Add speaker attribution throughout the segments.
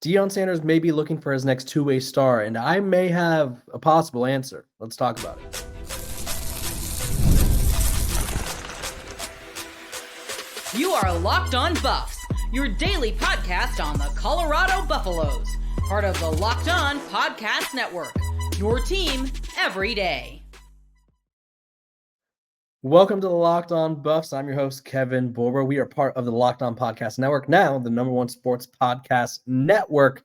Speaker 1: Deion Sanders may be looking for his next two-way star, and I may have a possible answer. Let's talk about it.
Speaker 2: You are Locked On Buffs, your daily podcast on the Colorado Buffaloes, part of the Locked On Podcast Network, your team every day.
Speaker 1: Welcome to the Locked On Buffs. I'm your host, Kevin Borba. We are part of the Locked On Podcast Network, now the #1 sports podcast network.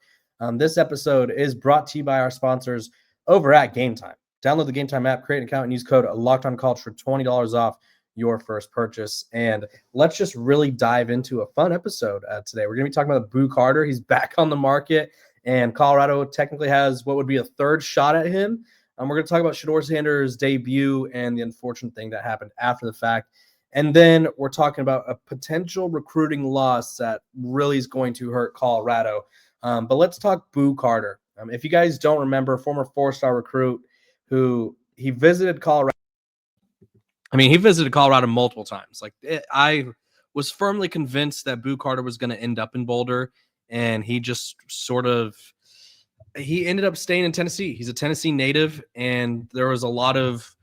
Speaker 1: This episode is brought to you by our sponsors over at Game Time. Download the Game Time app, create an account, and use code LOCKEDONCollege for $20 off your first purchase. And let's just really dive into a fun episode today. We're going to be talking about Boo Carter. He's back on the market, and Colorado technically has what would be a third shot at him. We're going to talk about Shador Sanders' debut and the unfortunate thing that happened after the fact. And then we're talking about a potential recruiting loss that really is going to hurt Colorado. But let's talk Boo Carter. If you guys don't remember, former four-star recruit who he visited Colorado. He visited Colorado multiple times. I was firmly convinced that Boo Carter was going to end up in Boulder, and he just he ended up staying in Tennessee. He's a Tennessee native, and there was a lot of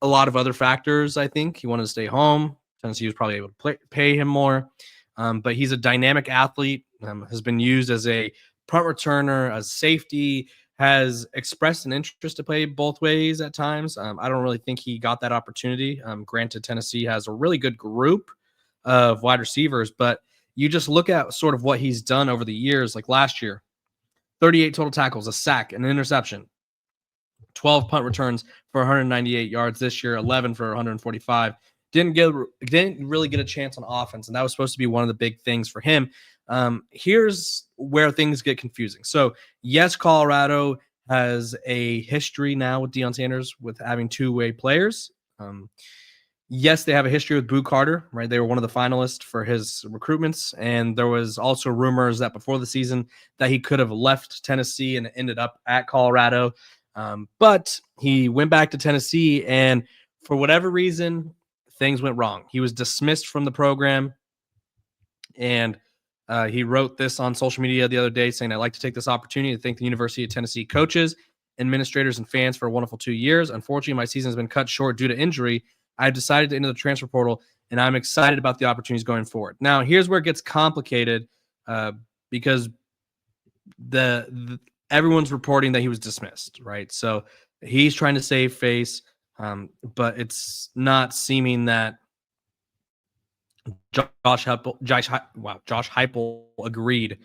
Speaker 1: other factors. I think he wanted to stay home. Tennessee was probably able to pay him more, but he's a dynamic athlete. Has been used as a punt returner, as safety. Has expressed an interest to play both ways at times. I don't really think he got that opportunity. Granted, Tennessee has a really good group of wide receivers, but you just look at sort of what he's done over the years. Like last year, 38 total tackles, a sack, an interception, 12 punt returns for 198 yards this year, 11 for 145. Didn't really get a chance on offense, and that was supposed to be one of the big things for him. Here's where things get confusing. So, yes, Colorado has a history now with Deion Sanders with having two-way players. Yes, they have a history with Boo Carter, right? They were one of the finalists for his recruitments, and there was also rumors that before the season that he could have left Tennessee and ended up at Colorado. But he went back to Tennessee, and for whatever reason, things went wrong. He was dismissed from the program, and he wrote this on social media the other day saying, "I'd like to take this opportunity to thank the University of Tennessee coaches, administrators, and fans for a wonderful 2 years. Unfortunately, my season has been cut short due to injury. I've decided to enter the transfer portal, and I'm excited about the opportunities going forward." Now, here's where it gets complicated because everyone's reporting that he was dismissed, right? So he's trying to save face, but it's not seeming that Josh Heupel agreed.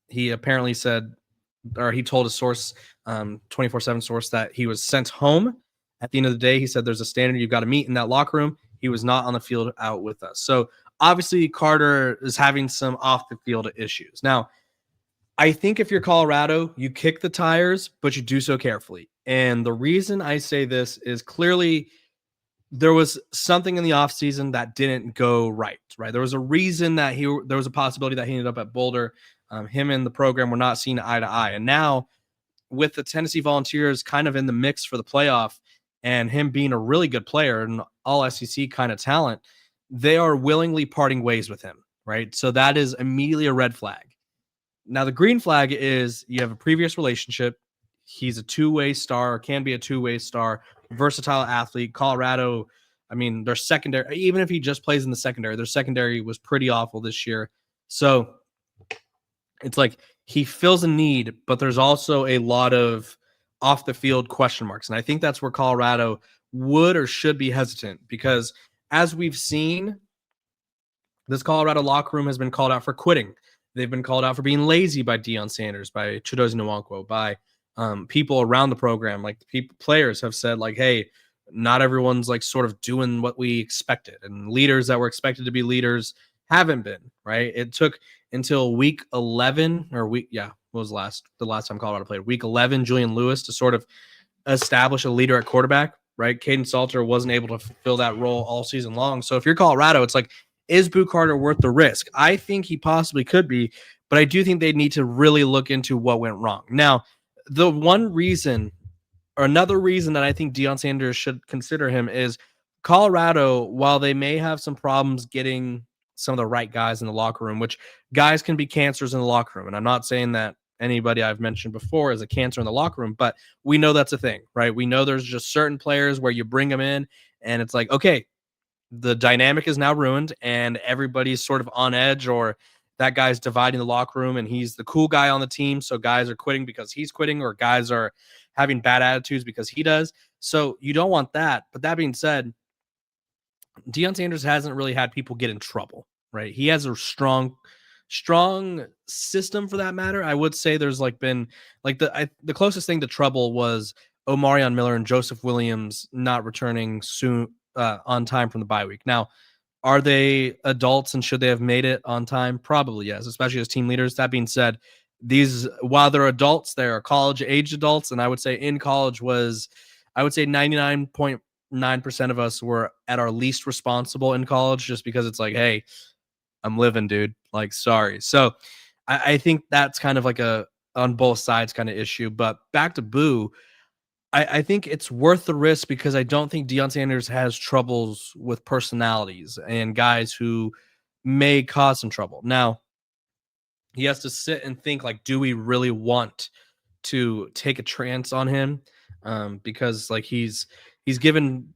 Speaker 1: He apparently said, or he told a source, 24/7 source, that he was sent home. At the end of the day, he said there's a standard you've got to meet in that locker room. He was not on the field out with us. So obviously Carter is having some off the field issues. Now, I think if you're Colorado, you kick the tires, but you do so carefully. And the reason I say this is clearly there was something in the offseason that didn't go right? There was a reason that there was a possibility that he ended up at Boulder. Him and the program were not seen eye to eye. And now with the Tennessee Volunteers kind of in the mix for the playoff, and him being a really good player and all SEC kind of talent, they are willingly parting ways with him, right? So that is immediately a red flag. Now, the green flag is you have a previous relationship. He's a two-way star, or can be a two-way star, versatile athlete. Colorado, their secondary, even if he just plays in the secondary, their secondary was pretty awful this year. So it's like he fills a need, but there's also a lot of off the field question marks. And I think that's where Colorado would or should be hesitant, because as we've seen, this Colorado locker room has been called out for quitting. They've been called out for being lazy by Deion Sanders, by Chidozie Nwankwo, by people around the program. Like players have said, like, hey, not everyone's like sort of doing what we expected. And leaders that were expected to be leaders haven't been, right? It took until week 11 or what was the last time Colorado played? Week 11, Julian Lewis to sort of establish a leader at quarterback, right? Caden Salter wasn't able to fill that role all season long. So if you're Colorado, it's like, is Boo Carter worth the risk? I think he possibly could be, but I do think they need to really look into what went wrong. Now, the one reason or another reason that I think Deion Sanders should consider him is Colorado, while they may have some problems getting some of the right guys in the locker room, which guys can be cancers in the locker room. And I'm not saying that anybody I've mentioned before is a cancer in the locker room, but we know that's a thing, right? We know there's just certain players where you bring them in and it's like, okay, the dynamic is now ruined and everybody's sort of on edge, or that guy's dividing the locker room and he's the cool guy on the team. So guys are quitting because he's quitting, or guys are having bad attitudes because he does. So you don't want that. But that being said, Deion Sanders hasn't really had people get in trouble, right? He has a strong system for that matter. I would say there's been the closest thing to trouble was Omarion Miller and Joseph Williams not returning soon on time from the bye week. Now, are they adults and should they have made it on time? Probably yes, especially as team leaders. That being said, while they're adults, they are college age adults, and I would say in college I would say 99.9% of us were at our least responsible in college, just because it's like, hey, I'm living, dude. Like, sorry. So I think that's kind of like a on both sides kind of issue. But back to Boo, I think it's worth the risk because I don't think Deion Sanders has troubles with personalities and guys who may cause some trouble. Now, he has to sit and think, like, do we really want to take a chance on him? Because like he's given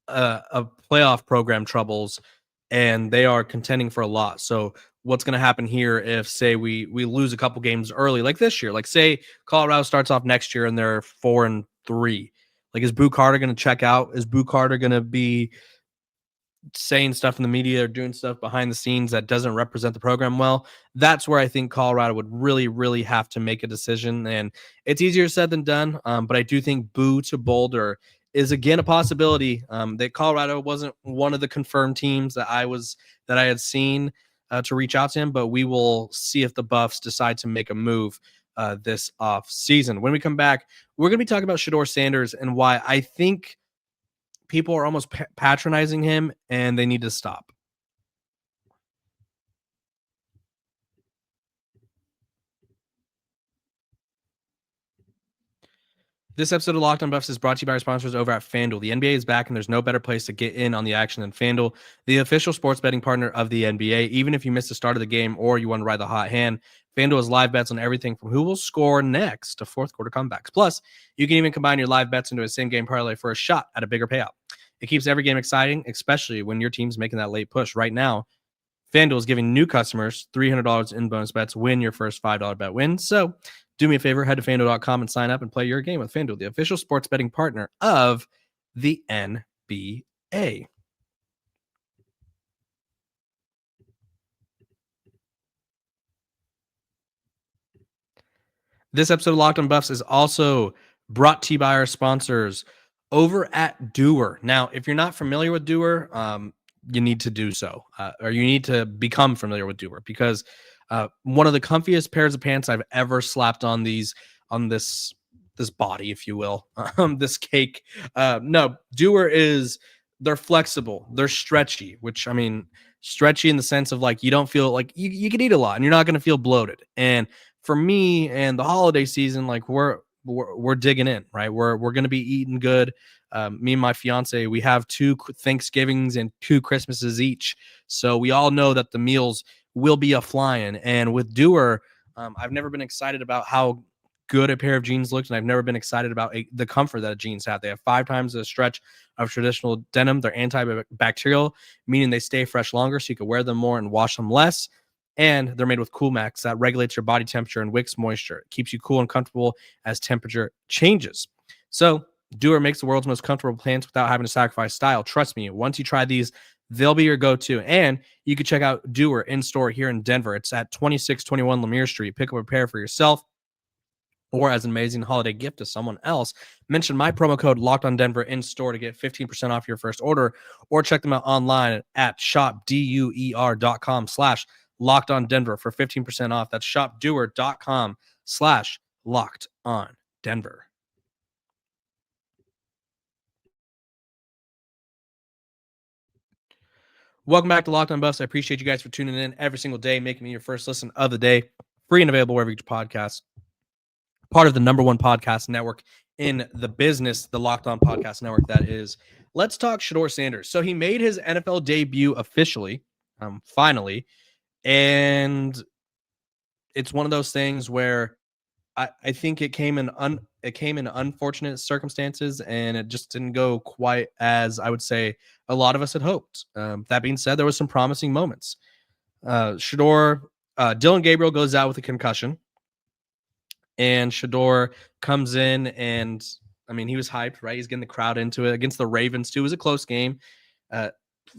Speaker 1: a playoff program troubles and they are contending for a lot. So what's going to happen here if, say, we lose a couple games early, like this year? Like, say Colorado starts off next year and they're 4-3. Like, is Boo Carter going to check out? Is Boo Carter going to be saying stuff in the media or doing stuff behind the scenes that doesn't represent the program well? That's where I think Colorado would really, really have to make a decision. And it's easier said than done. But I do think Boo to Boulder is again a possibility. That Colorado wasn't one of the confirmed teams that I had seen to reach out to him, but we will see if the Buffs decide to make a move this off season. When we come back, we're going to be talking about Shador Sanders and why I think people are almost patronizing him and they need to stop. This episode of Locked on Buffs is brought to you by our sponsors over at FanDuel. The NBA is back, and there's no better place to get in on the action than FanDuel, the official sports betting partner of the NBA. Even if you missed the start of the game or you want to ride the hot hand, FanDuel has live bets on everything from who will score next to fourth quarter comebacks. Plus, you can even combine your live bets into a same-game parlay for a shot at a bigger payout. It keeps every game exciting, especially when your team's making that late push. Right now, FanDuel is giving new customers $300 in bonus bets when your first $5 bet wins. So do me a favor, head to FanDuel.com and sign up and play your game with FanDuel, the official sports betting partner of the NBA. This episode of Locked on Buffs is also brought to you by our sponsors over at Doer. Now, if you're not familiar with Doer, you need to do so, or you need to become familiar with Doer, because one of the comfiest pairs of pants I've ever slapped on this body, if you will, this cake. No, Doer they're flexible, they're stretchy, which I mean, stretchy in the sense of like you don't feel like you can eat a lot and you're not going to feel bloated. And for me and the holiday season, like we're digging in, right? We're going to be eating good. Me and my fiance, we have 2 Thanksgivings and 2 Christmases each. So we all know that the meals will be a flying. And with Doer, I've never been excited about how good a pair of jeans looks, and I've never been excited about the comfort that jeans have. They have 5 times the stretch of traditional denim. They're antibacterial, meaning they stay fresh longer, so you can wear them more and wash them less. And they're made with Cool Max that regulates your body temperature and wicks moisture. It keeps you cool and comfortable as temperature changes. So Doer makes the world's most comfortable pants without having to sacrifice style. Trust me, once you try these, they'll be your go-to. And you can check out Doer in store here in Denver. It's at 2621 Lemire Street. Pick up a pair for yourself or as an amazing holiday gift to someone else. Mention my promo code LOCKEDONDenver in store to get 15% off your first order, or check them out online at shopduer.com/LockedOnDenver for 15% off. That's shopduer.com/LockedOnDenver. Welcome back to Locked on Buffs. I appreciate you guys for tuning in every single day, making me your first listen of the day. Free and available wherever you get your podcast. Part of the #1 podcast network in the business, the Locked On Podcast Network, that is. Let's talk Shador Sanders. So he made his NFL debut officially finally. And it's one of those things where I think it came in unfortunate circumstances, and it just didn't go quite as I would say a lot of us had hoped. That being said, there was some promising moments. Dillon Gabriel goes out with a concussion, and Shador comes in, and I mean, he was hyped, right? He's getting the crowd into it against the Ravens too. It was a close game.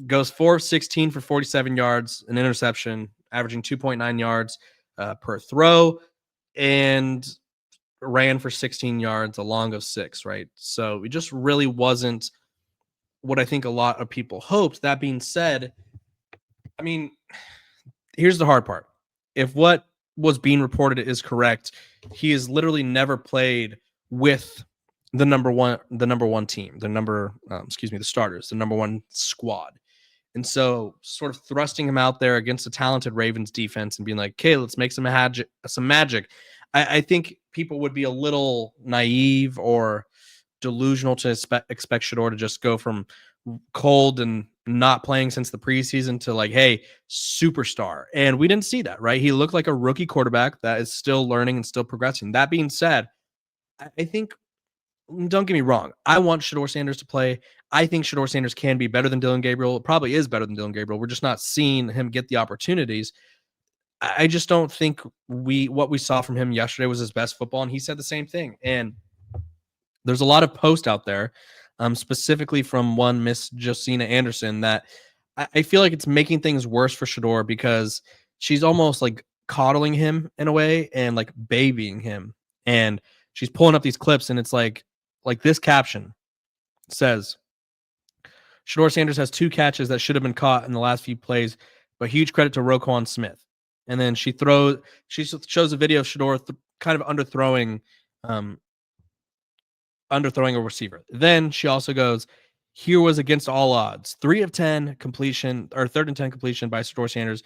Speaker 1: Goes 4 of 16 for 47 yards, an interception, averaging 2.9 yards per throw, and ran for 16 yards, a long of 6, right? So it just really wasn't what I think a lot of people hoped. That being said, I mean, here's the hard part. If what was being reported is correct, he has literally never played with the number one team, the starters, the number one squad. And so sort of thrusting him out there against a talented Ravens defense and being like, okay, let's make some magic. I think people would be a little naive or delusional to expect Shador to just go from cold and not playing since the preseason to like, hey, superstar. And we didn't see that, right? He looked like a rookie quarterback that is still learning and still progressing. That being said, I think, don't get me wrong, I want Shador Sanders to play. I think Shador Sanders can be better than Dillon Gabriel. Probably is better than Dillon Gabriel. We're just not seeing him get the opportunities. I just don't think what we saw from him yesterday was his best football, and he said the same thing. And there's a lot of posts out there, specifically from one Miss Josina Anderson, that I feel like it's making things worse for Shador because she's almost like coddling him in a way and like babying him. And she's pulling up these clips, and it's like this caption says, Shador Sanders has 2 catches that should have been caught in the last few plays, but huge credit to Roquan Smith. And then she shows a video of Shador kind of underthrowing a receiver. Then she also goes, here was against all odds, 3 of 10 completion, or 3rd and 10 completion by Shador Sanders,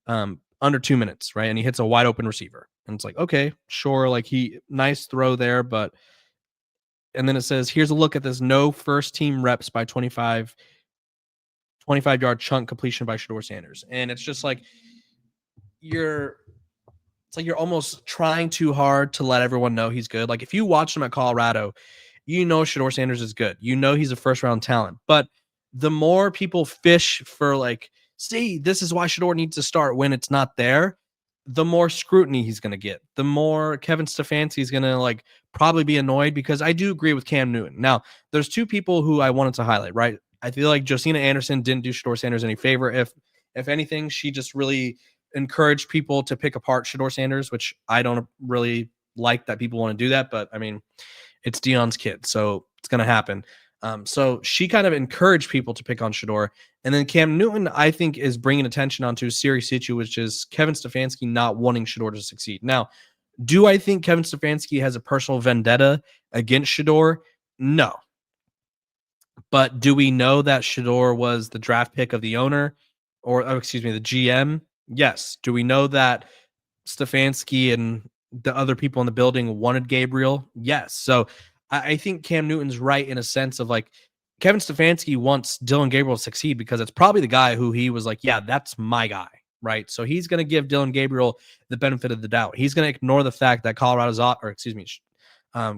Speaker 1: under 2 minutes, right? And he hits a wide open receiver. And it's like, okay, sure, like nice throw there, but and then it says, here's a look at this no first team reps by 25-yard chunk completion by Shador Sanders. And it's just like you're almost trying too hard to let everyone know he's good. Like if you watched him at Colorado, you know Shador Sanders is good. You know he's a first-round talent. But the more people fish for like, see, this is why Shador needs to start when it's not there, the more scrutiny he's going to get. The more Kevin Stefanski is going to like probably be annoyed, because I do agree with Cam Newton. Now, there's 2 people who I wanted to highlight, right? I feel like Josina Anderson didn't do Shador Sanders any favor. If anything, she just really encouraged people to pick apart Shador Sanders, which I don't really like that people want to do that. But I mean, it's Deion's kid, so it's going to happen. So she kind of encouraged people to pick on Shador. And then Cam Newton, I think, is bringing attention onto a serious issue, which is Kevin Stefanski not wanting Shador to succeed. Now, do I think Kevin Stefanski has a personal vendetta against Shador? No. But do we know that Shador was the draft pick of the owner, or the GM? Yes. Do we know that Stefanski and the other people in the building wanted Gabriel? Yes. So I think Cam Newton's right in a sense of like Kevin Stefanski wants Dillon Gabriel to succeed because it's probably the guy who he was like, yeah, that's my guy, right? So he's going to give Dillon Gabriel the benefit of the doubt. He's going to ignore the fact that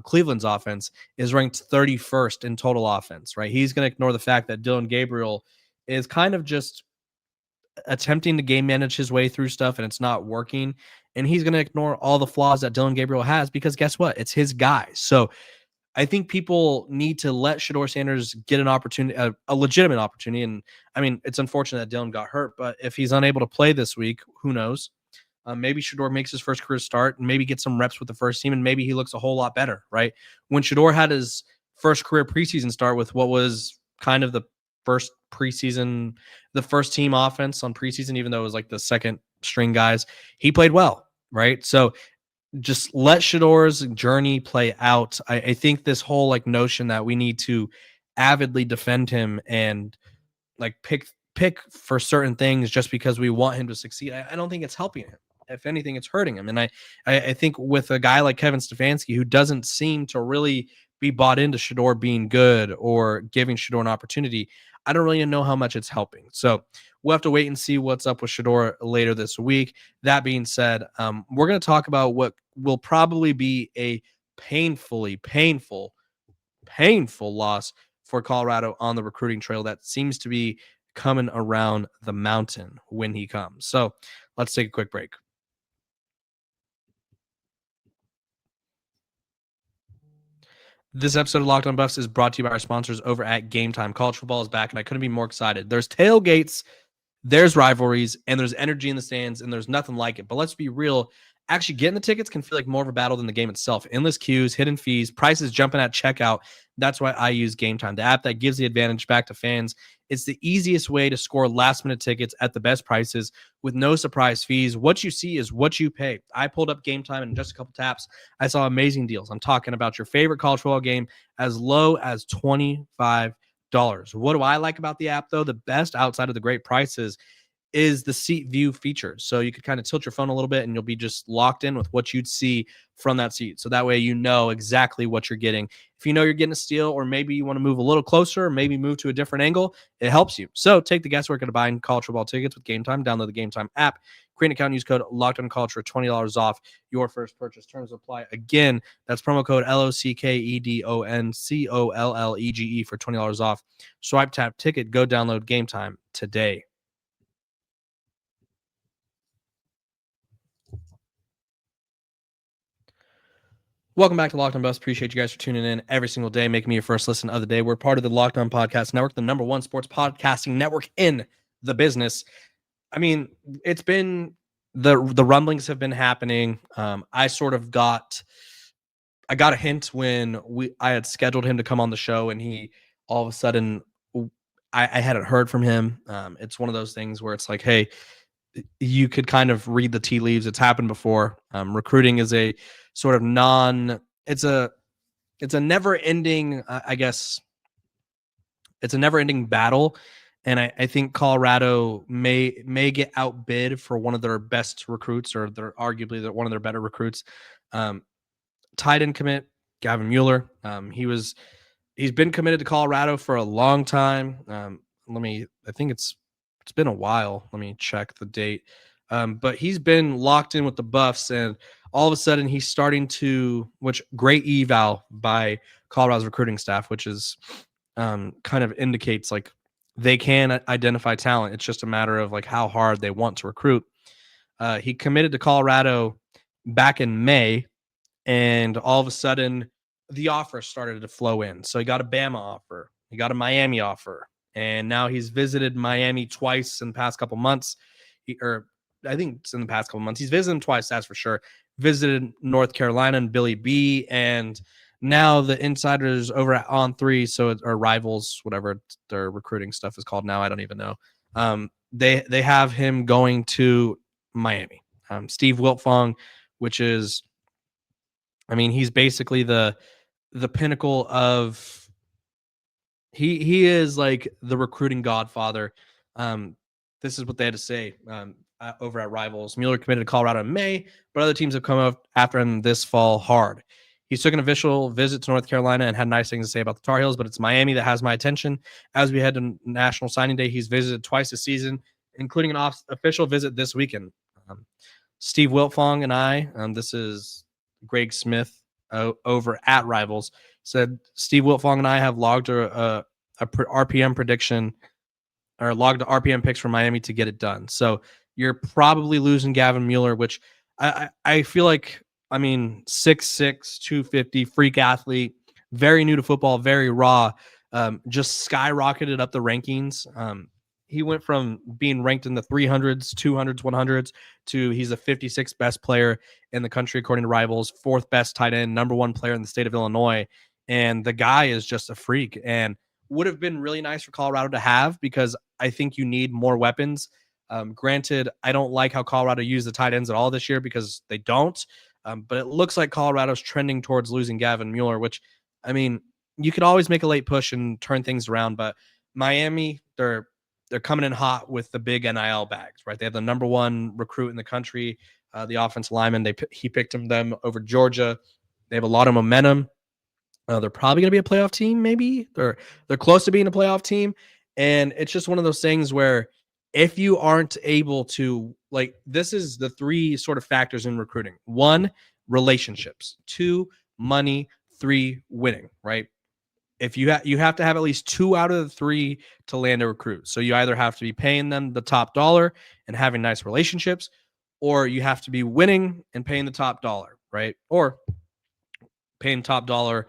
Speaker 1: Cleveland's offense is ranked 31st in total offense, right? He's going to ignore the fact that Dillon Gabriel is kind of just attempting to game manage his way through stuff and it's not working. And he's going to ignore all the flaws that Dillon Gabriel has because guess what? It's his guy. So I think people need to let Shador Sanders get an opportunity, a legitimate opportunity. And I mean, it's unfortunate that Dillon got hurt, but if he's unable to play this week, who knows? Maybe Shador makes his first career start and maybe gets some reps with the first team and maybe he looks a whole lot better, right? When Shador had his first career preseason start with what was kind of the first team offense on preseason, even though it was like the second string guys, he played well, right? So just let Shador's journey play out. I think this whole like notion that we need to avidly defend him and like pick for certain things just because we want him to succeed, I don't think it's helping him. If anything, it's hurting him. And I think with a guy like Kevin Stefanski, who doesn't seem to really be bought into Shador being good or giving Shador an opportunity, I don't really know how much it's helping. So we'll have to wait and see what's up with Shador later this week. That being said, we're going to talk about what will probably be a painful loss for Colorado on the recruiting trail that seems to be coming around the mountain when he comes. So let's take a quick break. This episode of Locked On Buffs is brought to you by our sponsors over at Game Time. College football is back, and I couldn't be more excited. There's tailgates, there's rivalries, and there's energy in the stands, and there's nothing like it. But let's be real. Actually, getting the tickets can feel like more of a battle than the game itself. Endless queues, hidden fees, prices jumping at checkout. That's why I use Game Time, the app that gives the advantage back to fans. It's the easiest way to score last-minute tickets at the best prices with no surprise fees. What you see is what you pay. I pulled up Game Time in just a couple taps. I saw amazing deals. I'm talking about your favorite college football game as low as $25. What do I like about the app, though? The best outside of the great prices is the seat view feature. So you could kind of tilt your phone a little bit and you'll be just locked in with what you'd see from that seat. So that way you know exactly what you're getting. If you know you're getting a steal, or maybe you want to move a little closer, or maybe move to a different angle, it helps you. So take the guesswork of buying college football tickets with Game Time. Download the Game Time app, create an account, use code LOCKEDONCollege for $20 off your first purchase. Terms apply. Again, that's promo code LOCKEDONCOLLEGE for $20 off. Swipe, tap, ticket, go download Game Time today. Welcome back to Locked On Buffs. Appreciate you guys for tuning in every single day, making me your first listen of the day. We're part of the Locked On Podcast Network, the #1 sports podcasting network in the business. I mean, it's been the rumblings have been happening. I got a hint when I had scheduled him to come on the show, and he all of a sudden I hadn't heard from him. It's one of those things where it's like, hey, you could kind of read the tea leaves. It's happened before. Recruiting is a sort of it's a never ending, I guess it's a never ending battle. And I think Colorado may get outbid for one of their best recruits, or they're arguably one of their better recruits. Tight end commit Gavin Mueller. He's been committed to Colorado for a long time. I think it's been a while. Let me check the date. But he's been locked in with the Buffs, and all of a sudden he's starting to, which great eval by Colorado's recruiting staff, which is kind of indicates like they can identify talent. It's just a matter of like how hard they want to recruit. He committed to Colorado back in May, and all of a sudden the offer started to flow in. So he got a Bama offer, he got a Miami offer, and now he's visited Miami twice in the past couple months. I think it's in the past couple months. He's visited them twice, that's for sure. Visited North Carolina and Billy B, and now the insiders over at On3, or Rivals, whatever their recruiting stuff is called now, I don't even know. They have him going to Miami. Steve Wiltfong, which is, I mean, he's basically the pinnacle of he is like the recruiting godfather. This is what they had to say over at Rivals. Mueller committed to Colorado in May, but other teams have come up after him this fall hard. He's took an official visit to North Carolina and had nice things to say about the Tar Heels, but it's Miami that has my attention. As we head to National Signing Day, he's visited twice this season, including an official visit this weekend. Steve Wiltfong and I, this is Greg Smith over at Rivals, said Steve Wiltfong and I have logged a RPM prediction, or logged RPM picks for Miami to get it done. So you're probably losing Gavin Mueller, which I feel like, I mean, 6'6", 250, freak athlete, very new to football, very raw, just skyrocketed up the rankings. He went from being ranked in the 300s, 200s, 100s to he's the 56th best player in the country, according to Rivals, 4th best tight end, #1 player in the state of Illinois. And the guy is just a freak, and would have been really nice for Colorado to have, because I think you need more weapons. Granted, I don't like how Colorado used the tight ends at all this year, because they don't. But it looks like Colorado's trending towards losing Gavin Mueller, which, I mean, you could always make a late push and turn things around. But Miami, they're coming in hot with the big NIL bags, right? They have the #1 recruit in the country, the offensive lineman. He picked them over Georgia. They have a lot of momentum. They're probably going to be a playoff team. Maybe they're close to being a playoff team. And it's just one of those things where if you aren't able to, like, this is the three sort of factors in recruiting. 1, relationships. 2, money. 3, winning, right? If you have to have at least 2 out of the 3 to land a recruit. So you either have to be paying them the top dollar and having nice relationships, or you have to be winning and paying the top dollar, right? Or paying top dollar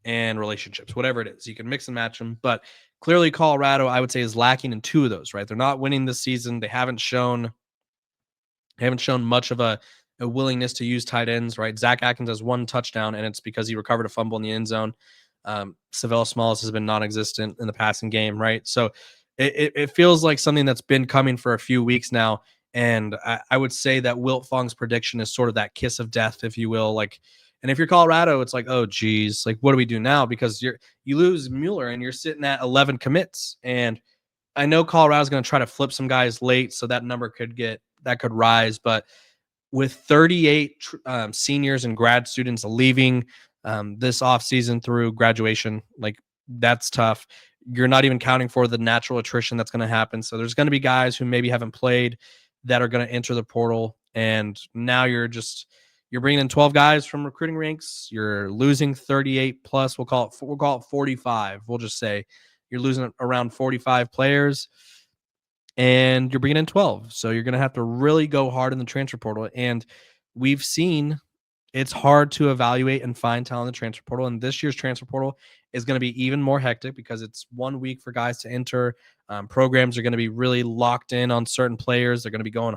Speaker 1: and relationships, whatever it is. You can mix and match them. But clearly Colorado, I would say, is lacking in 2 of those, right? They're not winning this season. They haven't shown much of a willingness to use tight ends, right? Zach Atkins has 1 touchdown, and it's because he recovered a fumble in the end zone. Savell Smalls has been non-existent in the passing game, right? So it feels like something that's been coming for a few weeks now. And I would say that Wilt Fong's prediction is sort of that kiss of death, if you will. Like, and if you're Colorado, it's like, oh geez, like what do we do now? Because you lose Mueller and you're sitting at 11 commits. And I know Colorado's going to try to flip some guys late, so that number could rise. But with 38 seniors and grad students leaving this offseason through graduation, like that's tough. You're not even counting for the natural attrition that's going to happen. So there's going to be guys who maybe haven't played that are going to enter the portal. And now you're bringing in 12 guys from recruiting ranks. You're losing 38 plus. We'll call it 45. We'll just say you're losing around 45 players, and you're bringing in 12. So you're going to have to really go hard in the transfer portal. And we've seen it's hard to evaluate and find talent in the transfer portal. And this year's transfer portal is going to be even more hectic because it's 1 week for guys to enter. Programs are going to be really locked in on certain players. They're going to be going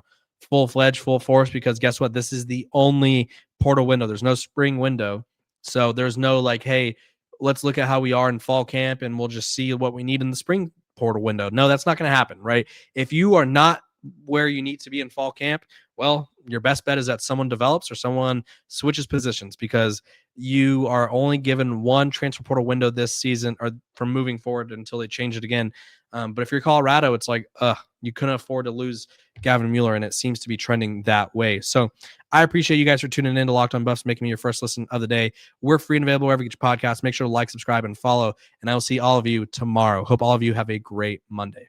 Speaker 1: full-fledged, full force, because guess what? This is the only portal window. There's no spring window. So there's no like, hey, let's look at how we are in fall camp and we'll just see what we need in the spring portal window. No, that's not going to happen, right? If you are not where you need to be in fall camp, well, your best bet is that someone develops or someone switches positions, because you are only given 1 transfer portal window this season or from moving forward until they change it again. But if you're Colorado, it's like, you couldn't afford to lose Gavin Mueller, and it seems to be trending that way. So I appreciate you guys for tuning in to Locked On Buffs, making me your first listen of the day. We're free and available wherever you get your podcasts. Make sure to like, subscribe, and follow, and I will see all of you tomorrow. Hope all of you have a great Monday.